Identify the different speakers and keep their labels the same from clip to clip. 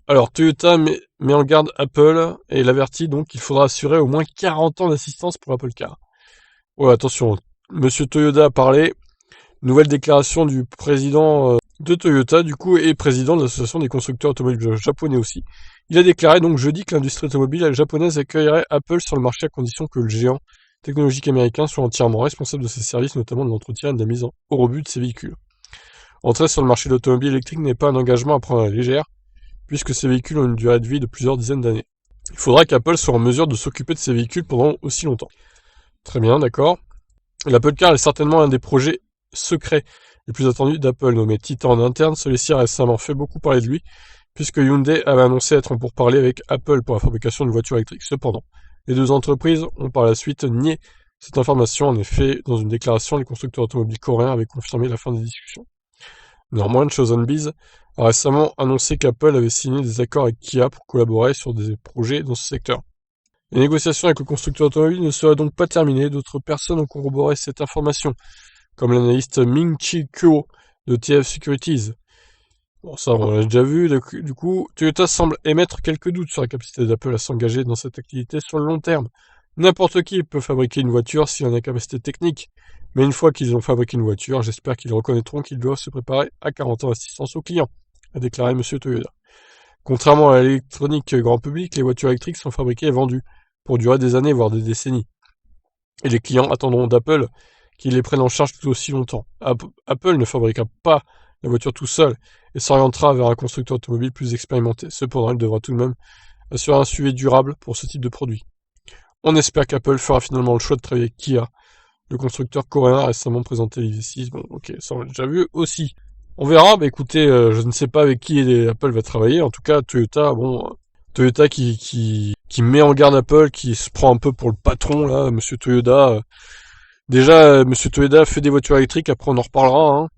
Speaker 1: Alors, Toyota met en garde Apple et l'avertit donc qu'il faudra assurer au moins 40 ans d'assistance pour Apple Car. Ouais, attention, Monsieur Toyoda a parlé. Nouvelle déclaration du président de Toyota, du coup, et président de l'association des constructeurs automobiles japonais aussi. Il a déclaré donc jeudi que l'industrie automobile japonaise accueillerait Apple sur le marché à condition que le géant technologique américain soit entièrement responsable de ses services, notamment de l'entretien et de la mise au rebut de ses véhicules. Entrer sur le marché de l'automobile électrique n'est pas un engagement à prendre à la légère, puisque ces véhicules ont une durée de vie de plusieurs dizaines d'années. Il faudra qu'Apple soit en mesure de s'occuper de ces véhicules pendant aussi longtemps. Très bien, d'accord. L'Apple Car est certainement un des projets secrets les plus attendus d'Apple, nommé Titan en interne. Celui-ci a récemment fait beaucoup parler de lui, puisque Hyundai avait annoncé être en pourparlers avec Apple pour la fabrication d'une voiture électrique. Cependant, les deux entreprises ont par la suite nié cette information. En effet, dans une déclaration, les constructeurs automobiles coréens avaient confirmé la fin des discussions. Néanmoins, Chosenbiz a récemment annoncé qu'Apple avait signé des accords avec Kia pour collaborer sur des projets dans ce secteur. Les négociations avec le constructeur automobile ne seraient donc pas terminées. D'autres personnes ont corroboré cette information, comme l'analyste Ming-Chi Kuo de TF Securities. Bon, ça, on l'a déjà vu. Du coup, Toyota semble émettre quelques doutes sur la capacité d'Apple à s'engager dans cette activité sur le long terme. N'importe qui peut fabriquer une voiture s'il a la capacité technique. Mais une fois qu'ils ont fabriqué une voiture, j'espère qu'ils reconnaîtront qu'ils doivent se préparer à 40 ans d'assistance aux clients, a déclaré M. Toyoda. Contrairement à l'électronique grand public, les voitures électriques sont fabriquées et vendues pour durer des années, voire des décennies. Et les clients attendront d'Apple qu'ils les prennent en charge tout aussi longtemps. Apple ne fabriquera pas la voiture tout seul et s'orientera vers un constructeur automobile plus expérimenté. Cependant, il devra tout de même assurer un suivi durable pour ce type de produit. On espère qu'Apple fera finalement le choix de travailler avec Kia. Le constructeur coréen a récemment présenté l'IV6. Bon, ok, ça on l'a déjà vu aussi. On verra, bah écoutez, je ne sais pas avec qui Apple va travailler. En tout cas, Toyota, bon, Toyota qui met en garde Apple, qui se prend un peu pour le patron, là, Monsieur Toyoda. Déjà, Monsieur Toyoda fait des voitures électriques, après on en reparlera, hein.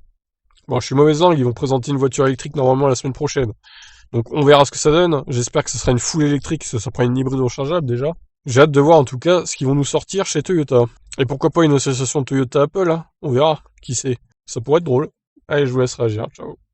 Speaker 1: Bon, je suis mauvais angle, ils vont présenter une voiture électrique normalement la semaine prochaine. Donc on verra ce que ça donne. J'espère que ce sera une full électrique, ça sera une hybride rechargeable déjà. J'ai hâte de voir en tout cas ce qu'ils vont nous sortir chez Toyota. Et pourquoi pas une association Toyota-Apple, hein. On verra, qui sait. Ça pourrait être drôle. Allez, je vous laisse réagir, ciao.